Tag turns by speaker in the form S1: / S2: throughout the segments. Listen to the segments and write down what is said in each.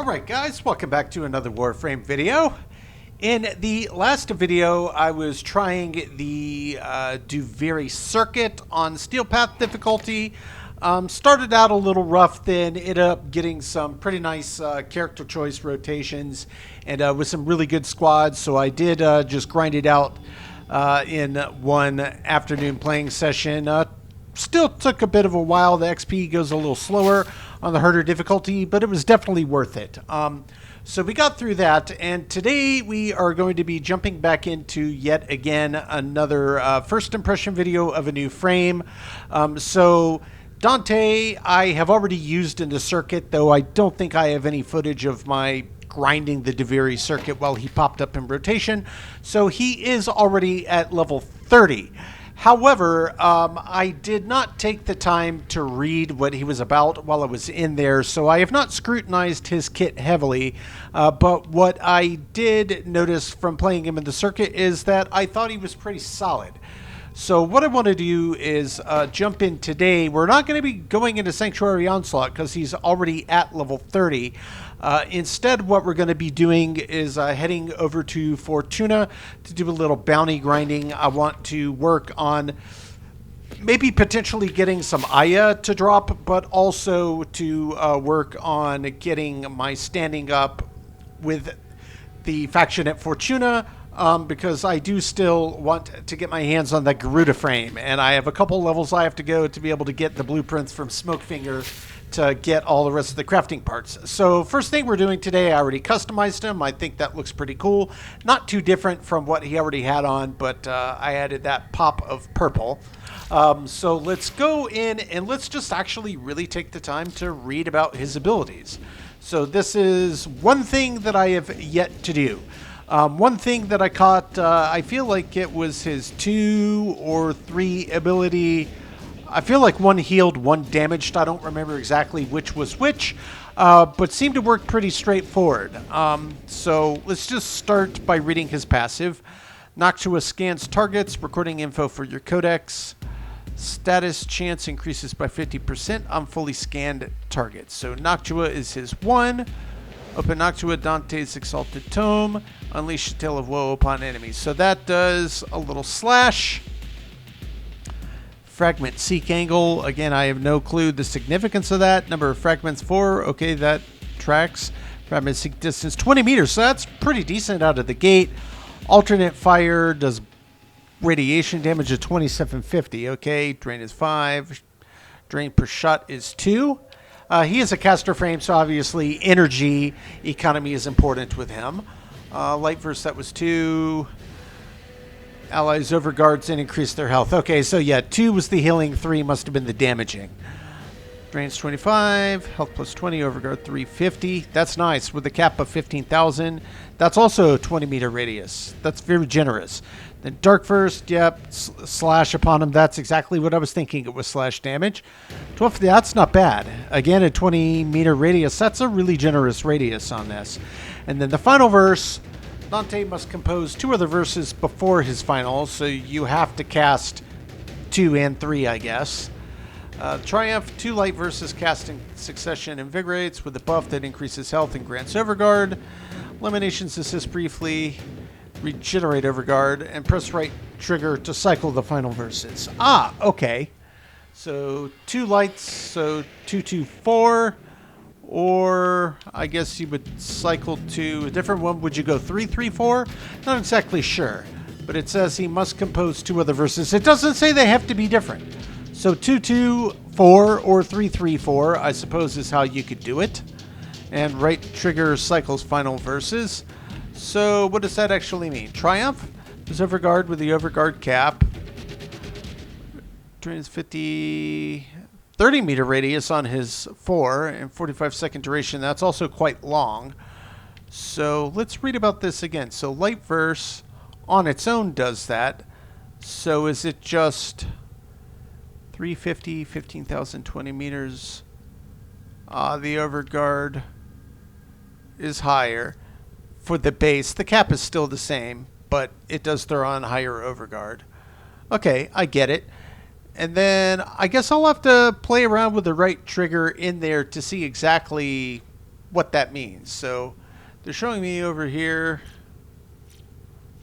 S1: Alright guys, welcome back to another Warframe video. In the last video, I was trying the Duviri Circuit on Steel Path difficulty. Started out a little rough, then ended up getting some pretty nice character choice rotations and with some really good squads, so I did just grind it out in one afternoon playing session. Still took a bit of a while. The XP goes a little slower on the harder difficulty, but it was definitely worth it. So we got through that, and today we are going to be jumping back into yet again another first impression video of a new frame. So Dante I have already used in the circuit, though I don't think I have any footage of my grinding the Duviri Circuit while he popped up in rotation. So he is already at level 30. However, I did not take the time to read what he was about while I was in there, so I have not scrutinized his kit heavily, but what I did notice from playing him in the circuit is that I thought he was pretty solid. So what I want to do is jump in today. We're not going to be going into Sanctuary Onslaught because he's already at level 30. Instead, what we're going to be doing is heading over to Fortuna to do a little bounty grinding. I want to work on maybe potentially getting some Aya to drop, but also to work on getting my standing up with the faction at Fortuna. Because I do still want to get my hands on that Garuda frame, and I have a couple levels I have to go to be able to get the blueprints from Smokefinger to get all the rest of the crafting parts. So first thing we're doing today, I already customized him. I think that looks pretty cool. Not too different from what he already had on, but I added that pop of purple. So let's go in and let's just actually really take the time to read about his abilities. So this is one thing that I have yet to do. One thing that I caught, I feel like it was his 2 or 3 ability. I feel like one healed, one damaged. I don't remember exactly which was which, but seemed to work pretty straightforward. So let's just start by reading his passive. Noctua scans targets, recording info for your codex. Status chance increases by 50% on fully scanned targets. So Noctua is his 1. Open Noctua Dante's Exalted Tome. Unleash a Tale of Woe upon enemies. So that does a little slash. Fragment Seek Angle. Again, I have no clue the significance of that. Number of fragments 4. Okay, that tracks. Fragment Seek Distance 20 meters. So that's pretty decent out of the gate. Alternate Fire does radiation damage of 2750. Okay, Drain is 5. Drain per shot is 2. He is a caster frame, so obviously energy economy is important with him. Light Verse, that was 2. Allies overguards and increase their health. Okay, so yeah, 2 was the healing, 3 must have been the damaging. Drains 25, health plus 20, overguard 350. That's nice with a cap of 15,000. That's also a 20 meter radius. That's very generous. Then Dark First, yep, slash upon him. That's exactly what I was thinking. It was slash damage. 12, that's not bad. Again, a 20 meter radius. That's a really generous radius on this. And then the final verse, Dante must compose 2 other verses before his final, so you have to cast 2 and 3, I guess. Triumph, 2 light verses cast in succession invigorates with a buff that increases health and grants overguard. Eliminations assist briefly. Regenerate overguard and press right trigger to cycle the final verses. Ah, okay. So 2 lights, so 2, 2, 4, or I guess you would cycle to a different one. Would you go 3, 3, 4? Not exactly sure, but it says he must compose 2 other verses. It doesn't say they have to be different. So 2, 2, 4 or 3, 3, 4, I suppose is how you could do it. And right trigger cycles final verses. So what does that actually mean? Triumph is overguard with the overguard cap. Drains 30 meter radius on his 4 and 45-second duration. That's also quite long. So let's read about this again. So Light Verse on its own does that. So is it just 350, 15,000, 20 meters? The overguard is higher. For the base, the cap is still the same, but it does throw on higher overguard. Okay, I get it. And then I guess I'll have to play around with the right trigger in there to see exactly what that means. So they're showing me over here,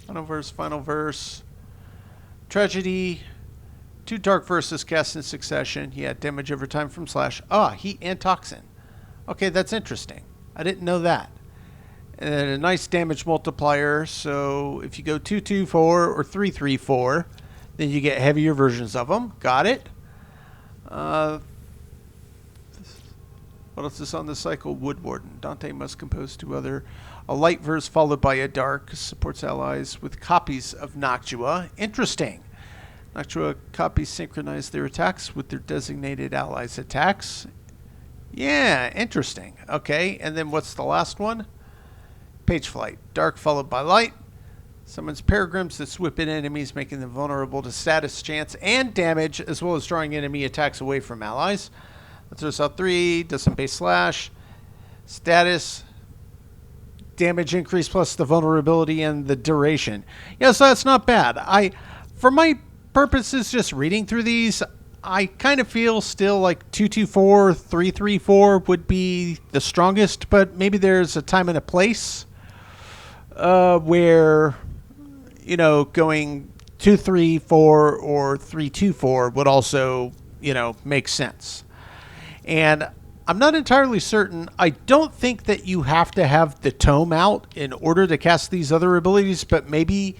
S1: final verse, tragedy, 2 dark verses cast in succession. Yeah, damage over time from slash. Heat and toxin. Okay, that's interesting. I didn't know that. And then a nice damage multiplier. So if you go 2-2-4 or 3-3-4, then you get heavier versions of them. Got it. What else is on the cycle? Wood Warden. Dante must compose 2 other. A light verse followed by a dark. Supports allies with copies of Noctua. Interesting. Noctua copies synchronize their attacks with their designated allies' attacks. Yeah, interesting. Okay, and then what's the last one? Page Flight. Dark followed by light. Summons paragrams that swoop in enemies, making them vulnerable to status, chance, and damage, as well as drawing enemy attacks away from allies. That throws out 3, does some base slash. Status, damage increase plus the vulnerability and the duration. Yeah, so that's not bad. For my purposes, just reading through these, I kind of feel still like 2-2-4, 3-3-4 would be the strongest, but maybe there's a time and a place where, you know, going 2-3-4 or 3-2-4 would also, you know, make sense. And I'm not entirely certain. I don't think that you have to have the tome out in order to cast these other abilities, but maybe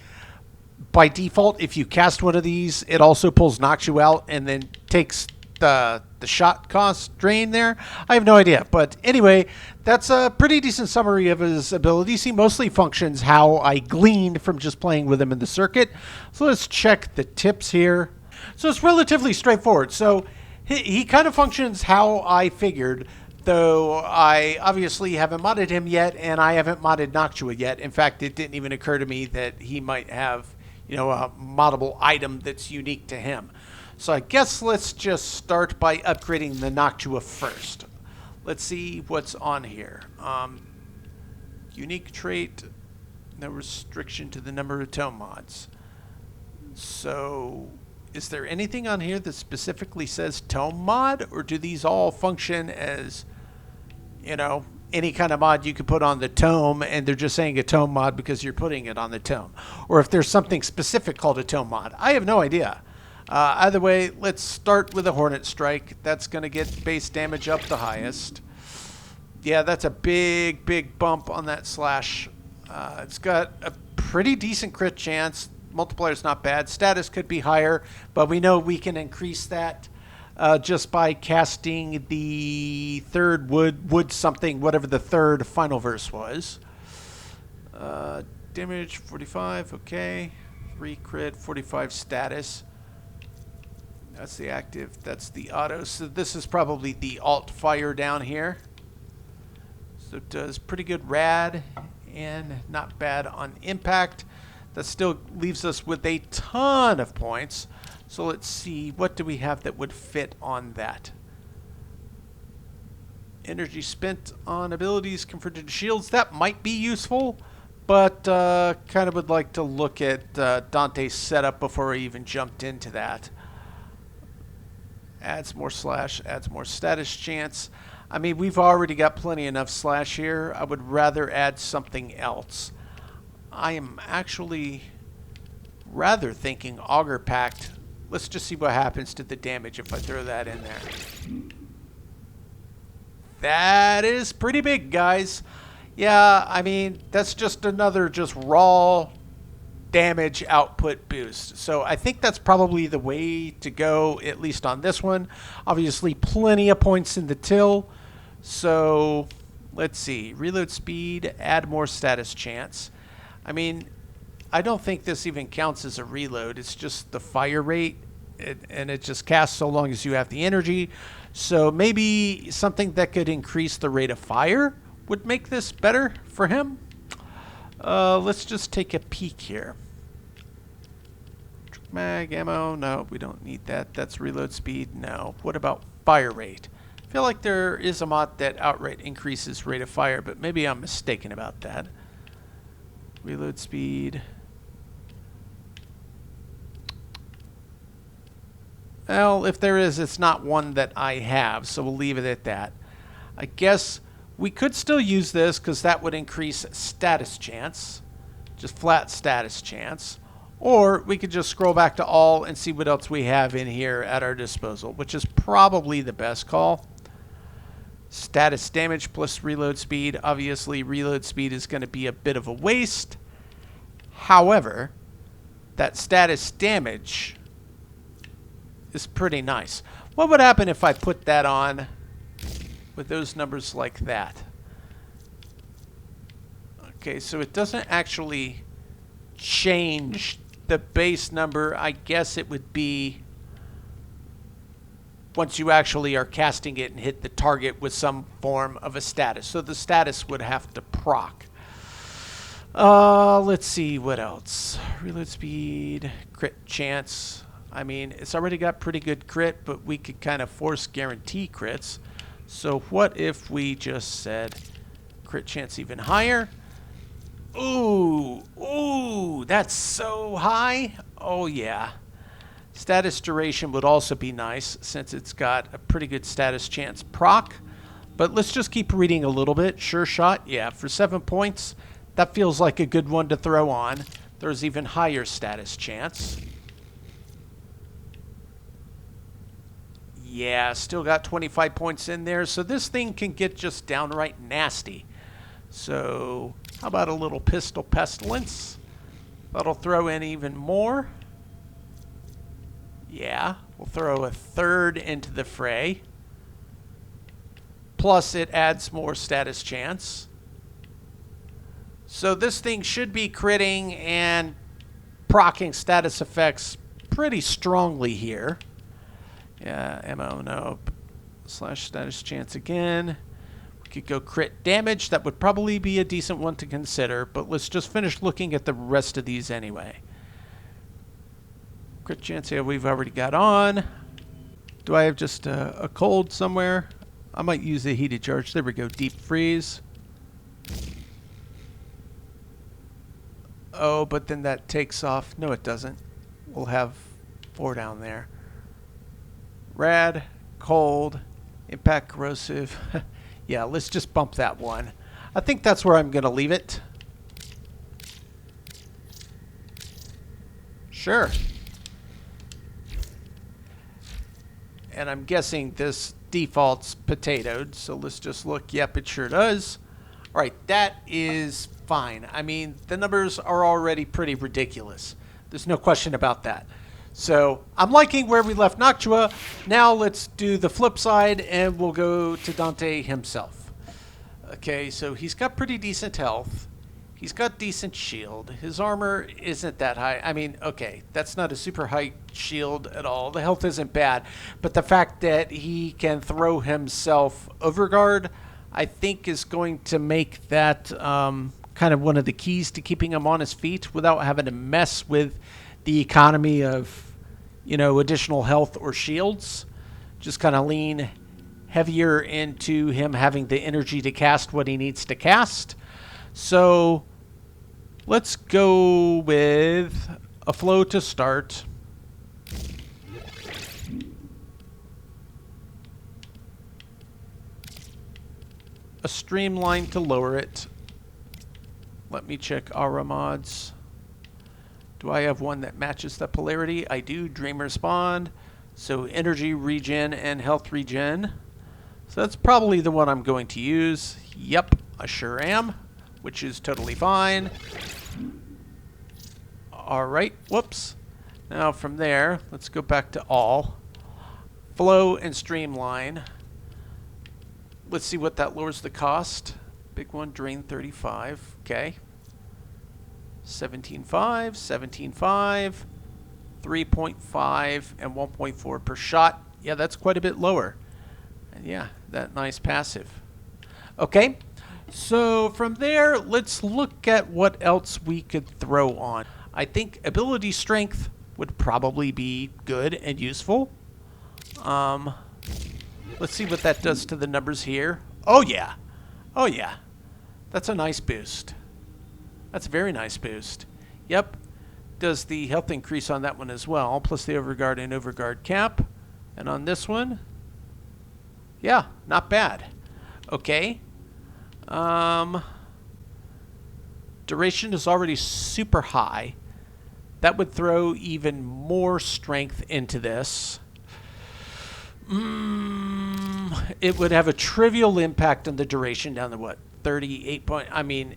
S1: by default, if you cast one of these, it also pulls Noctua out and then takes the shot cost drain there. I have no idea. But anyway, that's a pretty decent summary of his abilities. He mostly functions how I gleaned from just playing with him in the circuit. So let's check the tips here. So it's relatively straightforward. So he kind of functions how I figured, though I obviously haven't modded him yet, and I haven't modded Noctua yet. In fact, it didn't even occur to me that he might have, you know, a moddable item that's unique to him. So I guess let's just start by upgrading the Noctua first. Let's see what's on here. Unique trait, no restriction to the number of tome mods. So is there anything on here that specifically says tome mod, or do these all function as, you know, any kind of mod you could put on the tome, and they're just saying a tome mod because you're putting it on the tome? Or if there's something specific called a tome mod. I have no idea. Either way, let's start with a Hornet Strike. That's going to get base damage up the highest. Yeah, that's a big bump on that slash. It's got a pretty decent crit chance. Multiplier's not bad. Status could be higher, but we know we can increase that just by casting the third wood something, whatever the third final verse was. Damage 45, okay. 3 crit, 45 status. That's the active, that's the auto. So this is probably the alt fire down here. So it does pretty good rad and not bad on impact. That still leaves us with a ton of points. So let's see, what do we have that would fit on that? Energy spent on abilities converted to shields. That might be useful, but kind of would like to look at Dante's setup before I even jumped into that. Adds more slash, adds more status chance. I mean, we've already got plenty enough slash here. I would rather add something else. I am actually rather thinking Augur Pact. Let's just see what happens to the damage if I throw that in there. That is pretty big, guys. Yeah, I mean, that's just another just raw damage output boost. So I think that's probably the way to go, at least on this one. Obviously, plenty of points in the till. So let's see. Reload speed, add more status chance. I mean, I don't think this even counts as a reload. It's just the fire rate, and it just casts so long as you have the energy. So maybe something that could increase the rate of fire would make this better for him. Let's just take a peek here. Mag ammo, no, we don't need that. That's reload speed, no. What about fire rate? I feel like there is a mod that outright increases rate of fire, but maybe I'm mistaken about that. Reload speed. Well, if there is, it's not one that I have, so we'll leave it at that. I guess We could still use this because that would increase status chance. Just flat status chance. Or we could just scroll back to all and see what else we have in here at our disposal, which is probably the best call. Status damage plus reload speed. Obviously, reload speed is going to be a bit of a waste. However, that status damage is pretty nice. What would happen if I put that on with those numbers like that? Okay, so it doesn't actually change the base number. I guess it would be once you actually are casting it and hit the target with some form of a status. So the status would have to proc. Let's see what else. Reload speed, crit chance. I mean, it's already got pretty good crit, but we could kind of force guarantee crits. So what if we just said crit chance even higher? Ooh, that's so high. Oh yeah. Status duration would also be nice since it's got a pretty good status chance proc. But let's just keep reading a little bit. Sure shot, yeah, for 7 points. That feels like a good one to throw on. There's even higher status chance. Yeah, still got 25 points in there. So this thing can get just downright nasty. So how about a little pistol pestilence? That'll throw in even more. Yeah, we'll throw a third into the fray. Plus it adds more status chance. So this thing should be critting and proccing status effects pretty strongly here. Yeah, ammo, no. Slash status chance again. We could go crit damage. That would probably be a decent one to consider, but let's just finish looking at the rest of these anyway. Crit chance here we've already got on. Do I have just a cold somewhere? I might use a heated charge. There we go. Deep freeze. Oh, but then that takes off. No, it doesn't. We'll have 4 down there. Rad, cold, impact corrosive. Yeah, let's just bump that one. I think that's where I'm going to leave it. Sure. And I'm guessing this default's potatoed, so let's just look. Yep, it sure does. All right, that is fine. I mean, the numbers are already pretty ridiculous. There's no question about that. So I'm liking where we left Noctua. Now let's do the flip side, and we'll go to Dante himself. Okay, so he's got pretty decent health. He's got decent shield. His armor isn't that high. I mean, okay, that's not a super high shield at all. The health isn't bad. But the fact that he can throw himself overguard, I think is going to make that kind of one of the keys to keeping him on his feet without having to mess with the economy of, you know, additional health or shields. Just kind of lean heavier into him having the energy to cast what he needs to cast. So let's go with a flow to start. A streamline to lower it. Let me check Aura Mods. Do I have one that matches the polarity? I do. Dream Respond. So energy regen and health regen. So that's probably the one I'm going to use. Yep, I sure am. Which is totally fine. Alright, whoops. Now from there, let's go back to all. Flow and streamline. Let's see what that lowers the cost. Big one, drain 35. Okay. 17.5, 17.5, 3.5, and 1.4 per shot. Yeah, that's quite a bit lower. And yeah, that nice passive. Okay. So from there, let's look at what else we could throw on. I think ability strength would probably be good and useful. Let's see what that does to the numbers here. Oh yeah. Oh yeah. That's a nice boost. That's a very nice boost. Yep. Does the health increase on that one as well, plus the overguard and overguard cap. And on this one, yeah, not bad. Okay. Duration is already super high. That would throw even more strength into this. It would have a trivial impact on the duration down to what? 38 point. I mean,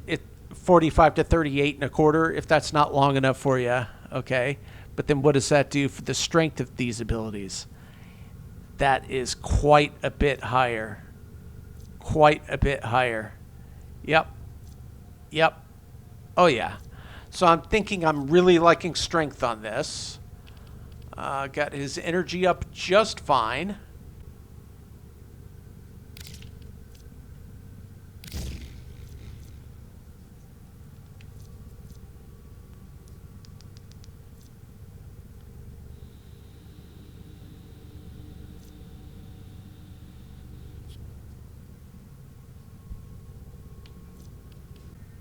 S1: 45 to 38 and a quarter, if that's not long enough for you. Okay. But then what does that do for the strength of these abilities? That is quite a bit higher. Quite a bit higher. Yep. Yep. Oh, yeah. So I'm thinking I'm really liking strength on this. Got his energy up just fine.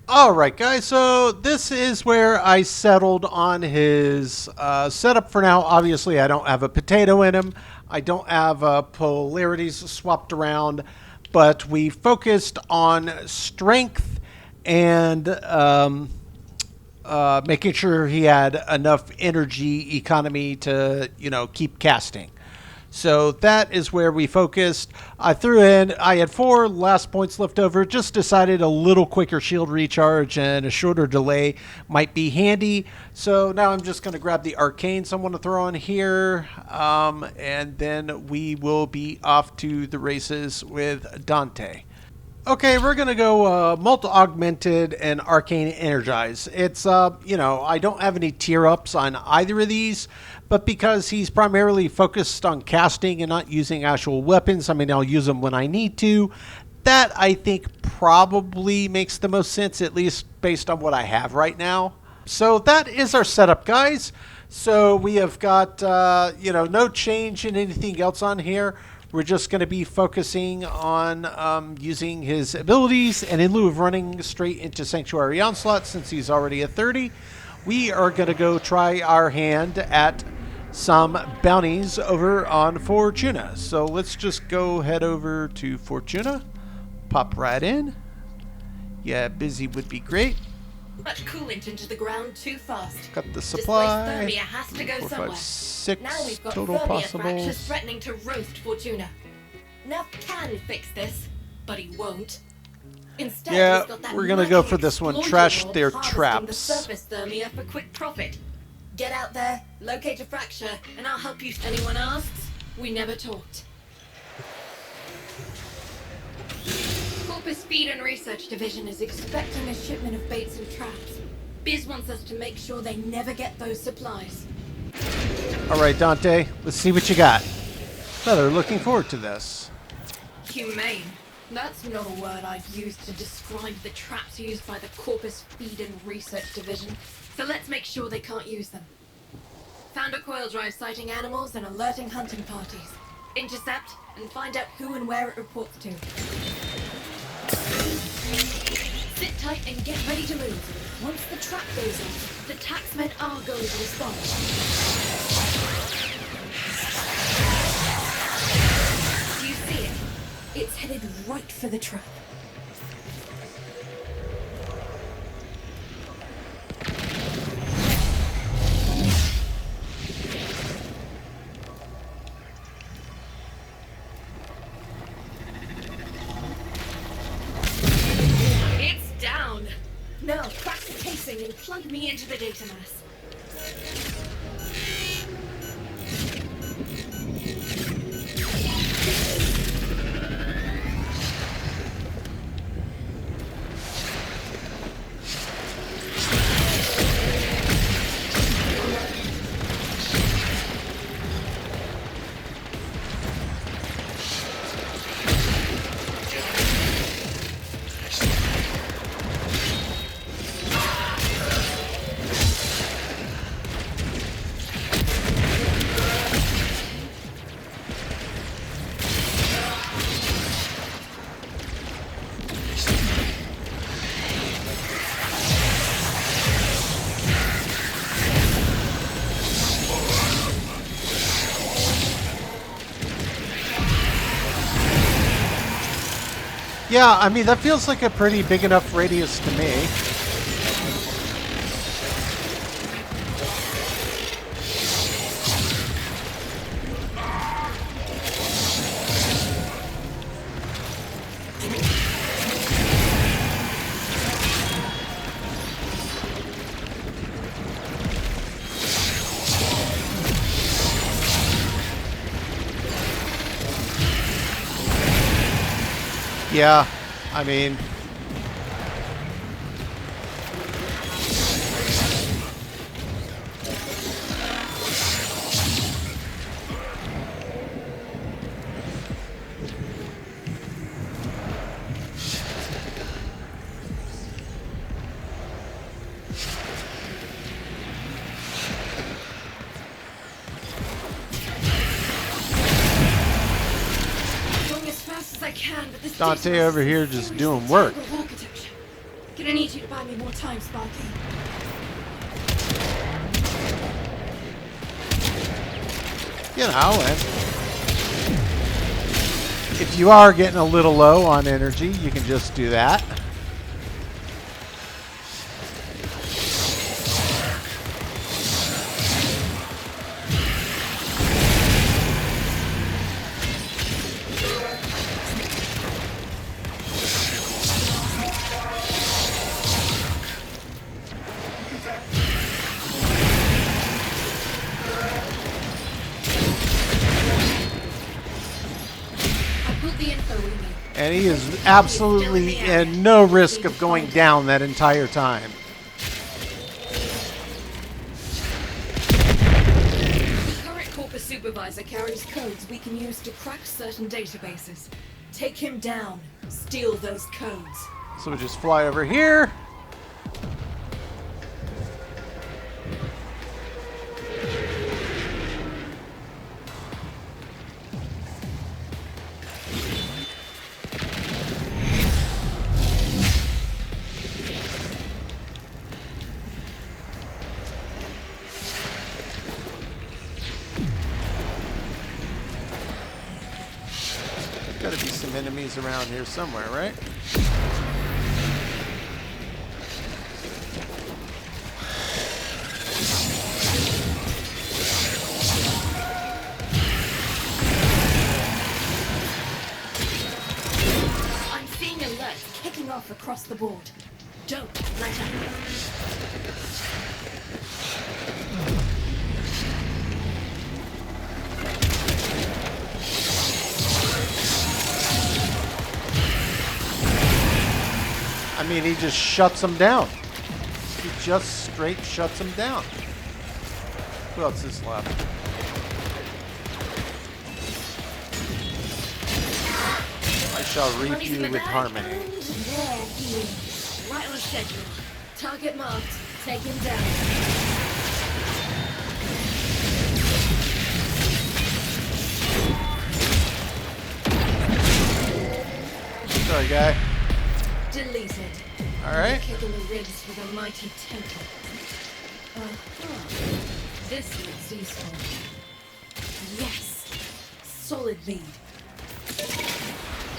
S1: Alright guys, so this is where I settled on his setup for now. Obviously I don't have a potato in him. I don't have polarities swapped around, but we focused on strength and making sure he had enough energy economy to, you know, keep casting. So that is where we focused. I had 4 last points left over. Just decided a little quicker shield recharge and a shorter delay might be handy. So now I'm just going to grab the arcanes I want to throw on here. And then we will be off to the races with Dante. Okay, we're going to go multi-augmented and arcane energize. It's, you know, I don't have any tier ups on either of these, but because he's primarily focused on casting and not using actual weapons, I mean, I'll use them when I need to. That, I think, probably makes the most sense, at least based on what I have right now. So that is our setup, guys. So we have got, you know, no change in anything else on here. We're just going to be focusing on using his abilities, and in lieu of running straight into Sanctuary Onslaught, since he's already at 30, we are going to go try our hand at some bounties over on Fortuna. So let's just go head over to Fortuna, pop right in. Yeah, busy would be great.
S2: Much coolant into the ground too fast.
S1: Got the supply.
S2: Thermia has to go
S1: 4,
S2: somewhere.
S1: 5, 6
S2: now we've got
S1: total
S2: thermia
S1: possible.
S2: fractures threatening to roast Fortuna. Nav can fix this, but he won't. Instead,
S1: Yeah,
S2: he's got that
S1: we're gonna go
S2: nutty
S1: for this one.
S2: exploiter
S1: Trash
S2: mod
S1: their
S2: harvesting
S1: traps.
S2: The surface thermia for quick profit. Get out there, locate a fracture, and I'll help you. Anyone asks, we never talked. Corpus Feed and Research Division is expecting a shipment of baits and traps. Biz wants us to make sure they never get those supplies.
S1: All right, Dante, let's see what you got. Oh, they're looking forward to this.
S2: Humane. That's not a word I've used to describe the traps used by the Corpus Feed and Research Division. So let's make sure they can't use them. Found a coil drive sighting animals and alerting hunting parties. Intercept and find out who and where it reports to. Sit tight and get ready to move. Once the trap goes off, the taxmen are going to respond. Do you see it? It's headed right for the trap. Now, crack the casing and plug me into the data mass.
S1: Yeah, I mean, that feels like a pretty big enough radius to me. Yeah, I mean... Dante over here just doing work.
S2: Gonna need you to buy me more time, Sparky.
S1: You know, and if you are getting a little low on energy, you can just do that. And he is absolutely at no risk of going down that entire time.
S2: The current corpus supervisor carries codes we can use to crack certain databases. Take him down. Steal those codes.
S1: So we just fly over here. Gotta be some enemies around here somewhere, right?
S2: I'm seeing alerts kicking off across the board. Don't let up.
S1: I mean, he just shuts them down. He just straight shuts them down. Who else is left? I shall reap you with harmony.
S2: And there he is. Right on schedule. Target marked. Take him down.
S1: Sorry, guy.
S2: Deleted.
S1: Alright.
S2: Kicking the ribs with a mighty temper. This looks useful. Yes. Solid lead.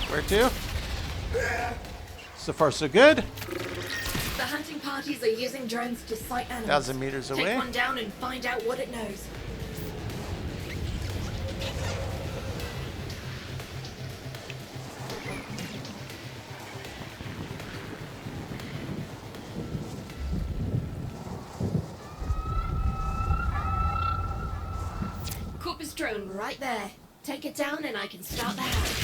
S1: Where to? So far, so good.
S2: The hunting parties are using drones to sight animals.
S1: 1,000 meters away.
S2: Take one down and find out what it knows. Corpus drone right there. Take it down and I can start the house.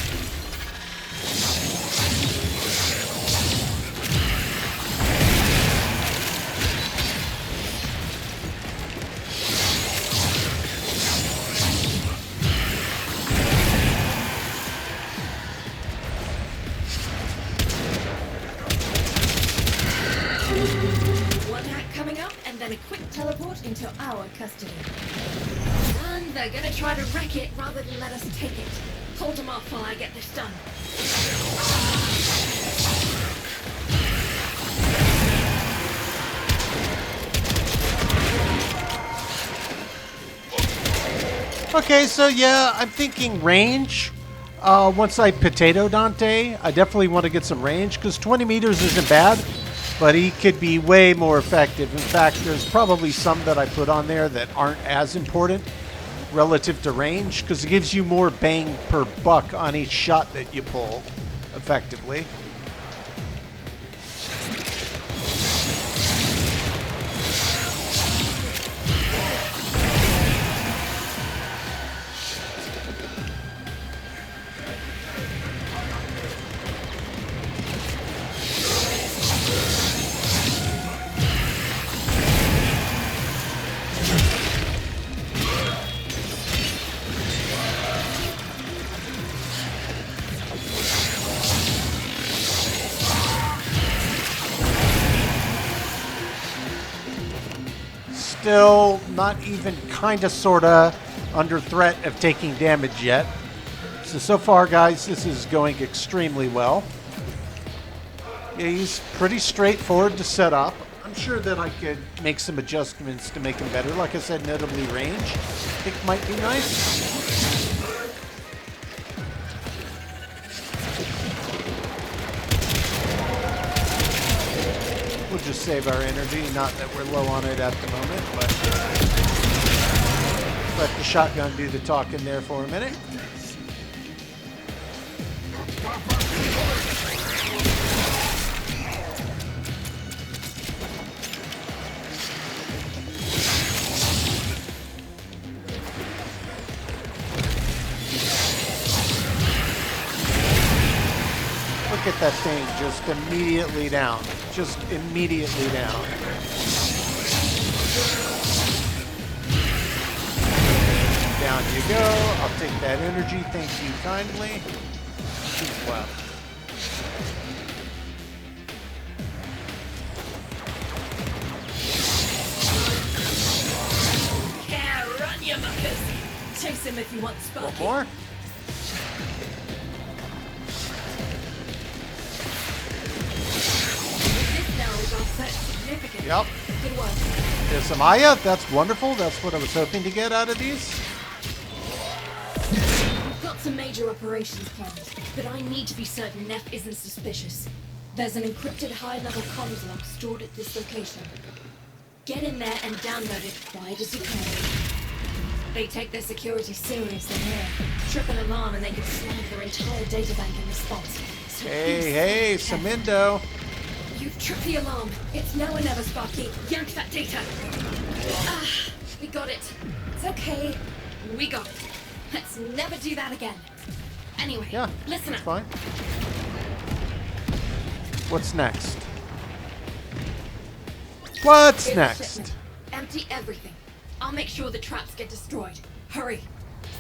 S2: One hack coming up and then a quick teleport into our custody. And they're gonna try to wreck it rather than let us take it. Hold them off while I get this done.
S1: Okay, so yeah, I'm thinking range. Once I potato Dante, I definitely want to get some range, because 20 meters isn't bad, but he could be way more effective. In fact, there's probably some that I put on there that aren't as important relative to range, because it gives you more bang per buck on each shot that you pull effectively. Still not even kind of sort of under threat of taking damage yet. So far, guys, this is going extremely well. Yeah, he's pretty straightforward to set up. I'm sure that I could make some adjustments to make him better. Like I said, notably range, I think might be nice. We'll just save our energy, not that we're low on it at the moment, but let the shotgun do the talking there for a minute. Look at that thing just immediately down. Just immediately down. Down you go. I'll take that energy. Thank you kindly. Wow.
S2: Yeah, run, you muckers. Chase him if you want Sparky.
S1: One more. Yep.
S2: Good work.
S1: There's some Aya. That's wonderful. That's what I was hoping to get out of these.
S2: We've got some major operations planned, but I need to be certain Neff isn't suspicious. There's an encrypted high-level comms log stored at this location. Get in there and download it quiet as you can. They take their security seriously here. Trip an alarm and they could snag their entire databank in response. So
S1: Hey, Samindo.
S2: You've tripped the alarm. It's now or never, Sparky. Yank that data. Ah, we got it. It's okay. We got it. Let's never do that again. Anyway,
S1: Yeah,
S2: listen
S1: that's
S2: up.
S1: fine. What's next? What's
S2: Here's the
S1: next?
S2: shipment. Empty everything. I'll make sure the traps get destroyed. Hurry.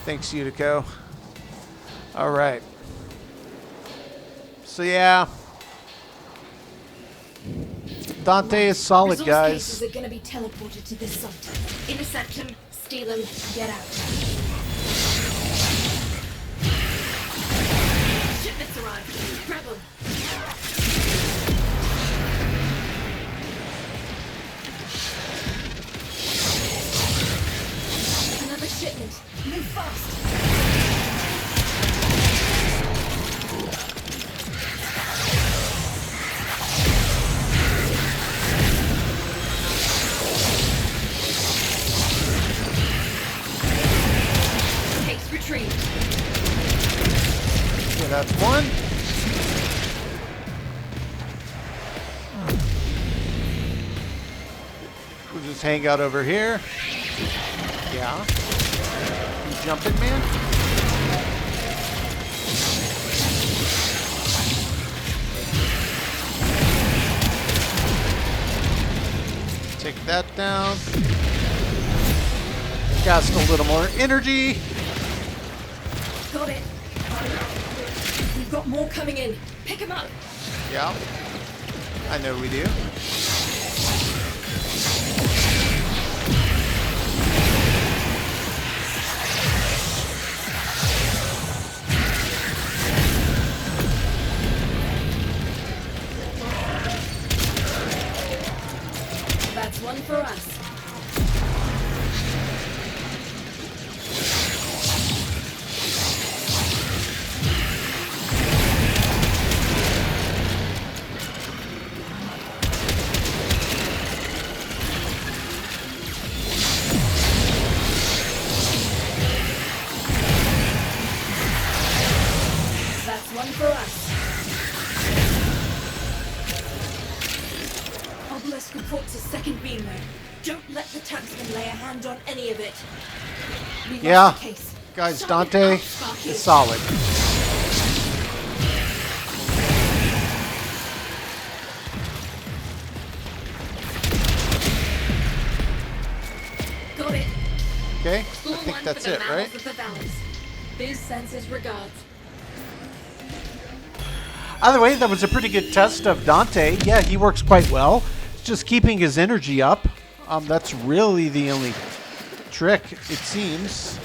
S1: Thanks, Yutiko. All right. So yeah, Dante is solid,
S2: Resource
S1: guys.
S2: cases are gonna be teleported to this site. Intercept them, steal them, get out. Shipments arrived. Grab them. Another shipment. Move fast. Retrieved.
S1: So that's one. We'll just hang out over here. Yeah. You jumping, man? Take that down. Cast a little more energy.
S2: Got it. We've got more coming in. Pick them up.
S1: Yeah. I know we do.
S2: That's one for us.
S1: Yeah,
S2: the case.
S1: guys,
S2: Shut
S1: Dante
S2: it up, Sparky.
S1: is solid.
S2: Got it.
S1: Okay, I
S2: Score
S1: think
S2: one
S1: that's
S2: for the
S1: it,
S2: mammals
S1: right?
S2: of the valleys. Biz sends his regards.
S1: Either way, that was a pretty good test of Dante. Yeah, he works quite well. It's just keeping his energy up. That's really the only trick, it seems.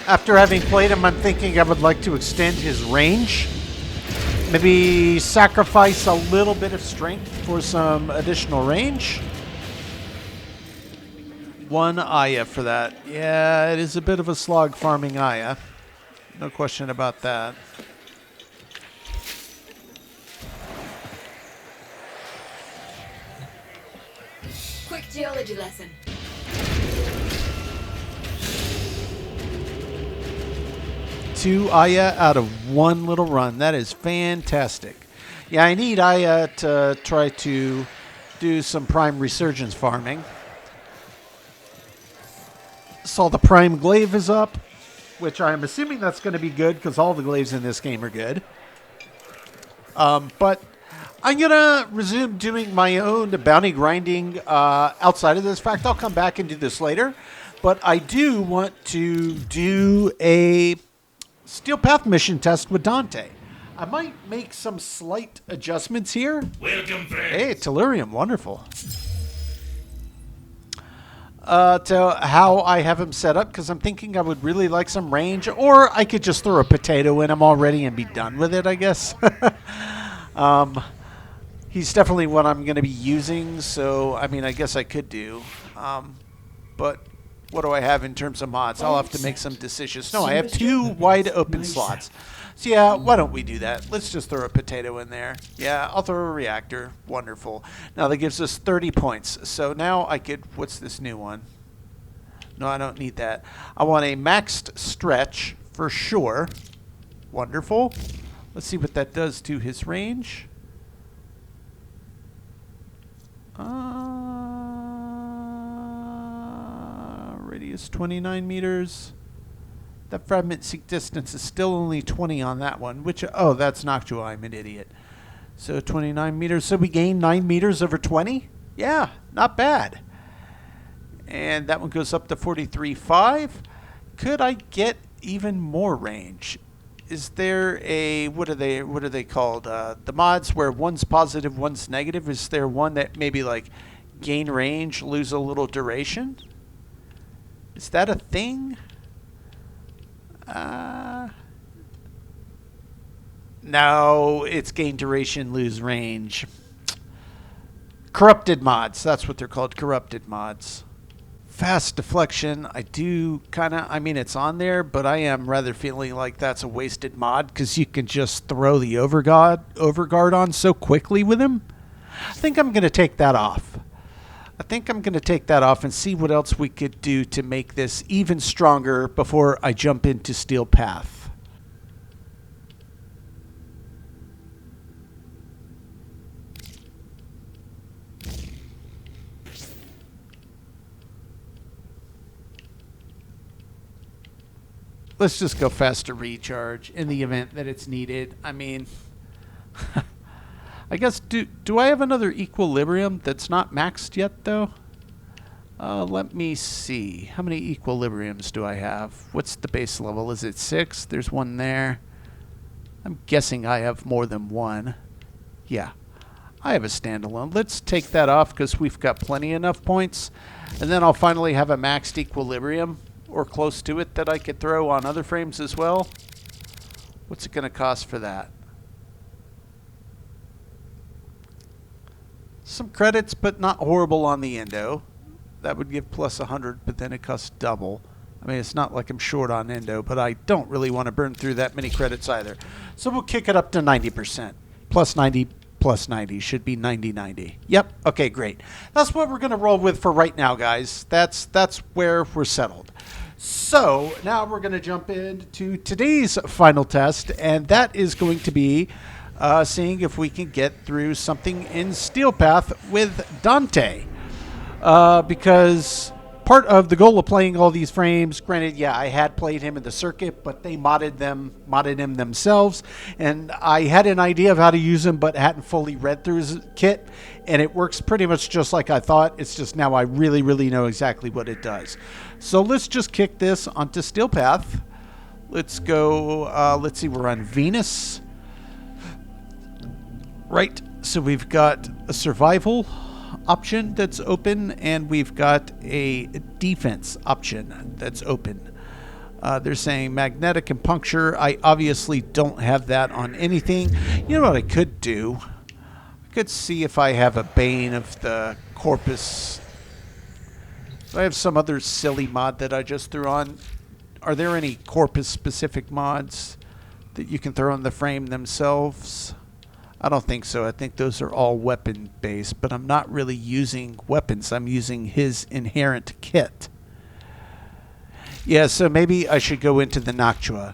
S1: After having played him, I'm thinking I would like to extend his range. Maybe sacrifice a little bit of strength for some additional range. One Aya for that. Yeah, it is a bit of a slog farming Aya. No question about that.
S2: Quick geology lesson.
S1: Two Aya out of one little run. That is fantastic. Yeah, I need Aya to try to do some prime resurgence farming. Saw the prime glaive is up, which I'm assuming that's going to be good because all the glaives in this game are good. But I'm going to resume doing my own bounty grinding outside of this. In fact, I'll come back and do this later. But I do want to do a Steel Path mission test with Dante. I might make some slight adjustments here.
S3: Welcome, friends.
S1: Hey, Tellurium, wonderful. To how I have him set up, because I'm thinking I would really like some range, or I could just throw a potato in him already and be done with it, I guess. He's definitely what I'm going to be using, so, I mean, I guess I could do. But what do I have in terms of mods? I'll have to make some decisions. No, I have 2 wide open slots. So yeah, why don't we do that? Let's just throw a potato in there. Yeah, I'll throw a reactor. Wonderful. Now that gives us 30 points. So now I could, what's this new one? No, I don't need that. I want a maxed stretch for sure. Wonderful. Let's see what that does to his range. Radius 29 meters. That fragment seek distance is still only 20 on that one, which, oh, that's Noctua. I'm an idiot. So 29 meters. So we gain 9 meters over 20? Yeah, not bad. And that one goes up to 43.5. Could I get even more range? Is there a, what are they called? The mods where one's positive, one's negative. Is there one that maybe like gain range, lose a little duration? Is that a thing? No, it's gain duration, lose range. Corrupted mods. That's what they're called, corrupted mods. Fast deflection. I do kind of, I mean, it's on there, but I am rather feeling like that's a wasted mod because you can just throw the overguard on so quickly with him. I think I'm going to take that off. And see what else we could do to make this even stronger before I jump into Steel Path. Let's just go faster recharge in the event that it's needed. I mean, I guess, do I have another equilibrium that's not maxed yet, though? Let me see. How many equilibriums do I have? What's the base level? Is it 6? There's one there. I'm guessing I have more than one. Yeah, I have a standalone. Let's take that off because we've got plenty enough points. And then I'll finally have a maxed equilibrium or close to it that I could throw on other frames as well. What's it going to cost for that? Some credits, but not horrible on the endo. That would give plus 100, but then it costs double. I mean, it's not like I'm short on endo, but I don't really want to burn through that many credits either. So we'll kick it up to 90%. Plus 90, plus 90 should be 90-90. Yep. Okay, great. That's what we're going to roll with for right now, guys. That's where we're settled. So now we're going to jump into today's final test, and that is going to be seeing if we can get through something in Steel Path with Dante. because part of the goal of playing all these frames, granted, yeah, I had played him in the circuit, but they modded him themselves, and I had an idea of how to use him, but hadn't fully read through his kit, and it works pretty much just like I thought. It's just now I really, really know exactly what it does. So let's just kick this onto Steel Path. Let's go, let's see, we're on Venus. Right, so we've got a survival option that's open, and we've got a defense option that's open. They're saying magnetic and puncture. I obviously don't have that on anything. You know what I could do? I could see if I have a Bane of the Corpus. Do I have some other silly mod that I just threw on? Are there any Corpus specific mods that you can throw on the frame themselves? I don't think so. I think those are all weapon based, but I'm not really using weapons. I'm using his inherent kit. Yeah, so maybe I should go into the Noctua.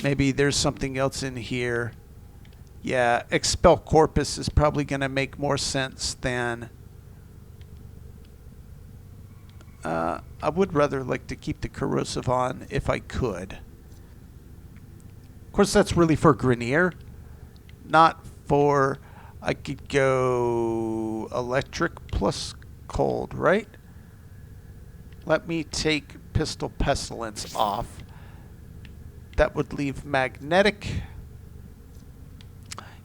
S1: Maybe there's something else in here. Yeah, Expel Corpus is probably going to make more sense than... I would rather like to keep the corrosive on if I could. Of course, that's really for Grenier, not for... I could go electric plus cold, right? Let me take Pistol Pestilence off. That would leave magnetic.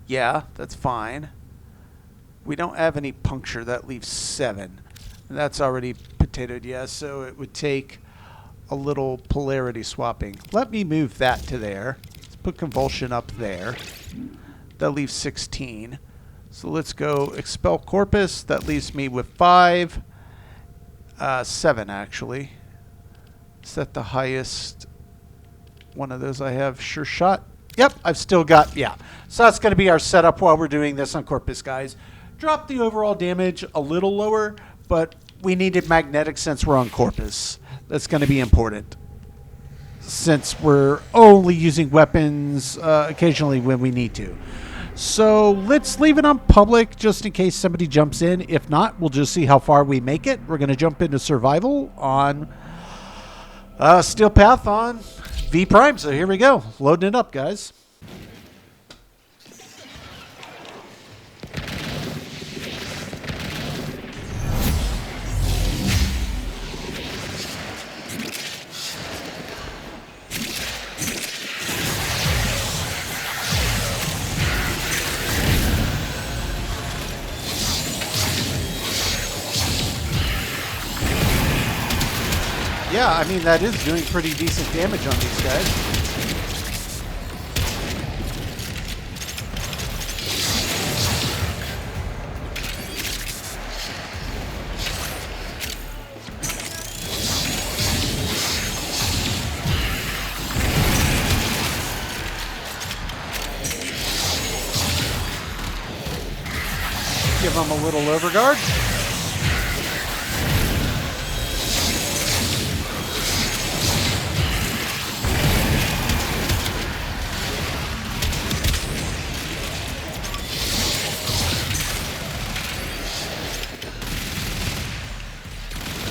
S1: Yeah, that's fine. We don't have any puncture. That leaves 7. And that's already potatoed, yeah, so it would take a little polarity swapping. Let me move that to there. Let's put Convulsion up there. That leaves 16. So let's go Expel Corpus. That leaves me with 5. 7, actually. Is that the highest one of those I have? Sure shot. Yep, I've still got, yeah. So that's going to be our setup while we're doing this on Corpus, guys. Drop the overall damage a little lower, but we needed magnetic since we're on Corpus. That's going to be important, since we're only using weapons occasionally when we need to. So let's leave it on public just in case somebody jumps in. If not, we'll just see how far we make it. We're going to jump into survival on Steel Path on V Prime. So here we go. Loading it up, guys. Yeah, I mean, that is doing pretty decent damage on these guys. Give them a little overguard.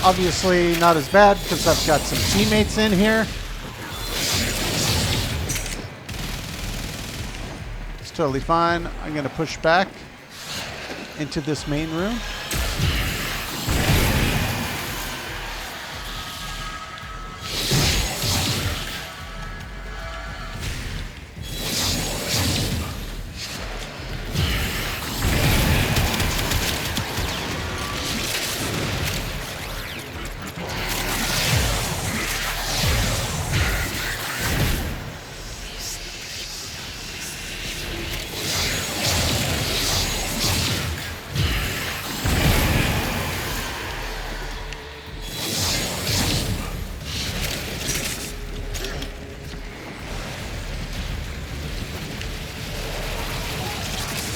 S1: Obviously not as bad because I've got some teammates in here. It's totally fine. I'm going to push back into this main room.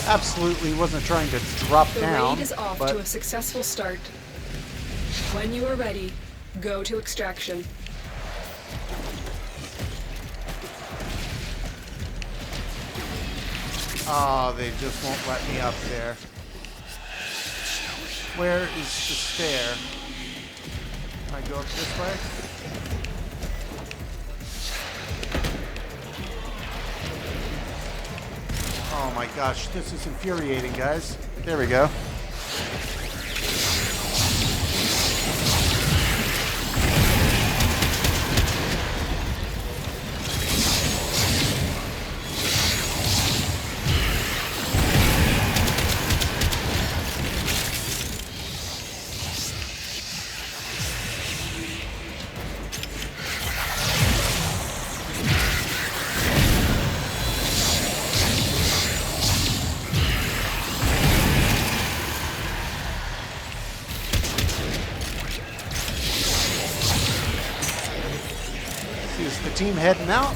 S1: Absolutely wasn't trying to drop down.
S3: The raid is off to a successful start. When you are ready, go to extraction.
S1: Oh, they just won't let me up there. Where is the stair? Can I go up this way? Oh my gosh, this is infuriating, guys. There we go. Is the team heading out?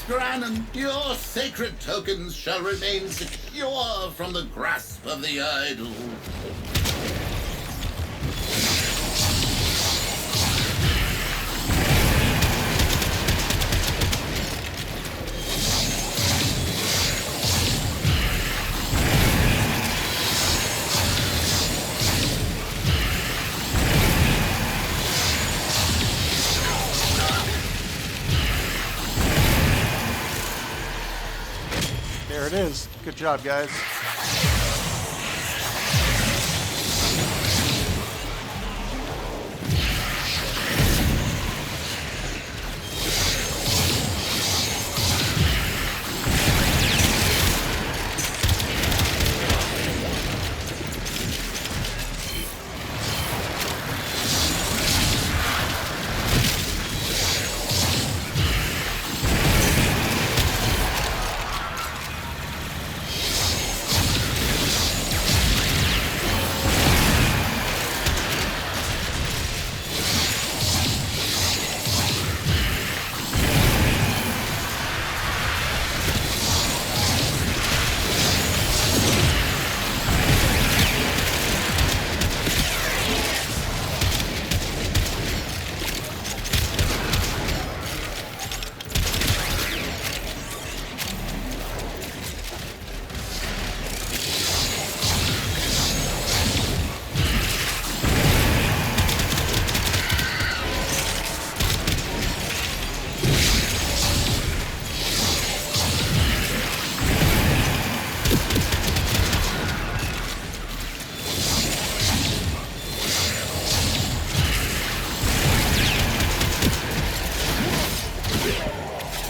S4: Granon, your sacred tokens shall remain secure from the grasp of the idol.
S1: There it is. Good job, guys.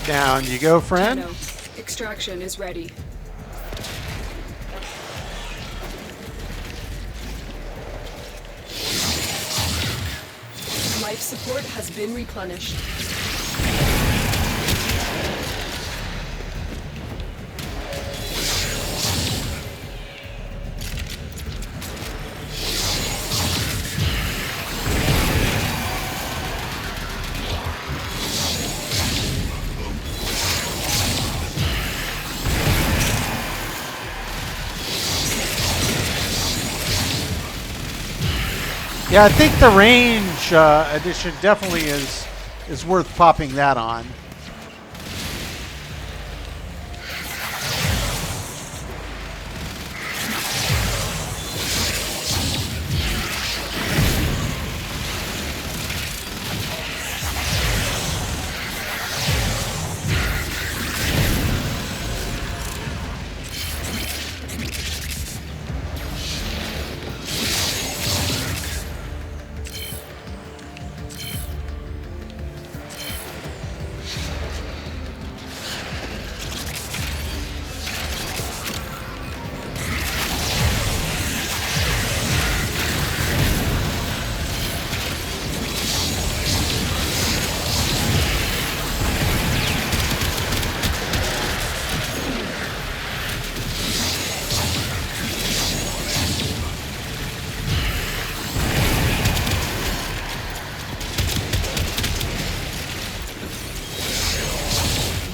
S1: Down you go, friend.
S3: Tenno, extraction is ready. Life support has been replenished.
S1: Yeah, I think the range edition definitely is worth popping that on.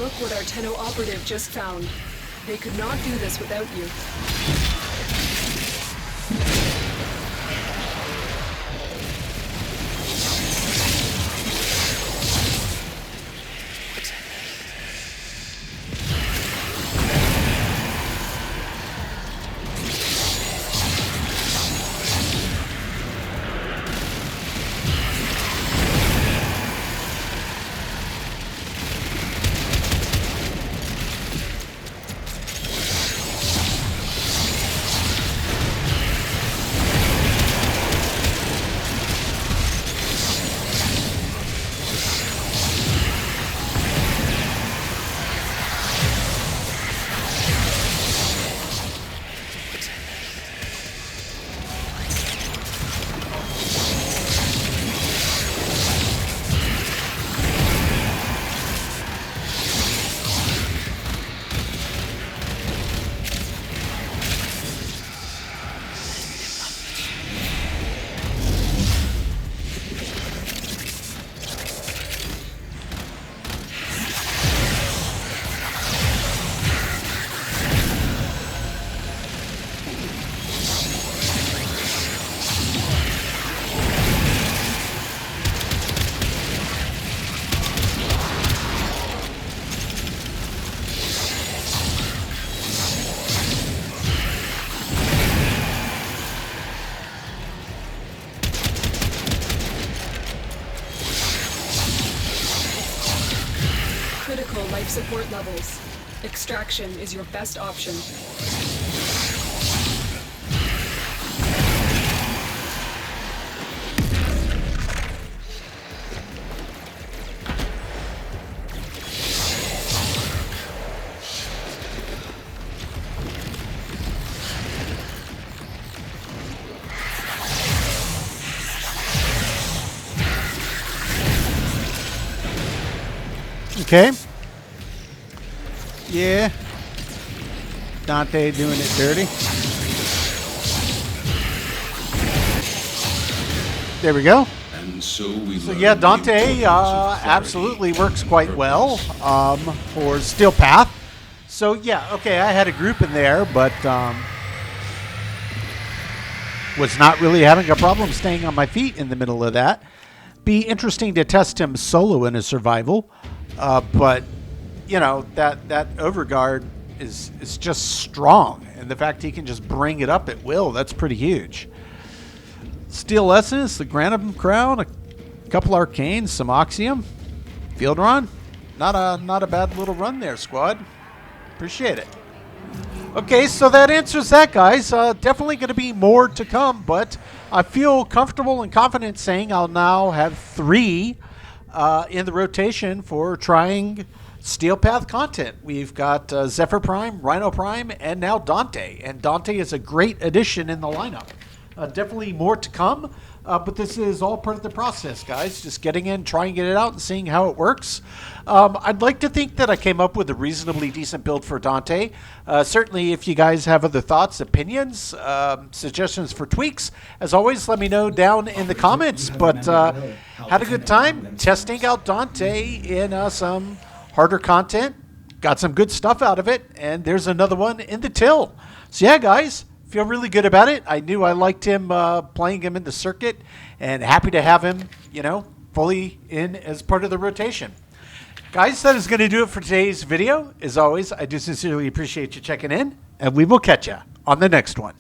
S3: Look what our Tenno operative just found. They could not do this without you. Critical life support levels. Extraction is your best option.
S1: Okay. Yeah. Dante doing it dirty. There we go.
S5: And so
S1: yeah, Dante absolutely works quite well for Steel Path. So yeah, okay, I had a group in there, but was not really having a problem staying on my feet in the middle of that. Be interesting to test him solo in a survival. But, you know, that overguard is just strong. And the fact he can just bring it up at will, that's pretty huge. Steel Essence, the Granum Crown, a couple Arcanes, some Oxium. Field Run. Not a bad little run there, squad. Appreciate it. Okay, so that answers that, guys. Definitely going to be more to come, but I feel comfortable and confident saying I'll now have 3 in the rotation for trying Steel Path content. We've got Zephyr Prime, Rhino Prime, and now Dante. And Dante is a great addition in the lineup. Definitely more to come, but this is all part of the process, guys. Just getting in, trying to get it out, and seeing how it works. I'd like to think that I came up with a reasonably decent build for Dante. Certainly, if you guys have other thoughts, opinions, suggestions for tweaks, as always, let me know down in the comments. But had a good time testing out Dante in some harder content. Got some good stuff out of it, and there's another one in the till. So yeah, guys, feel really good about it. I knew I liked him playing him in the circuit, and happy to have him, you know, fully in as part of the rotation. Guys, that is going to do it for today's video. As always, I do sincerely appreciate you checking in, and we will catch you on the next one.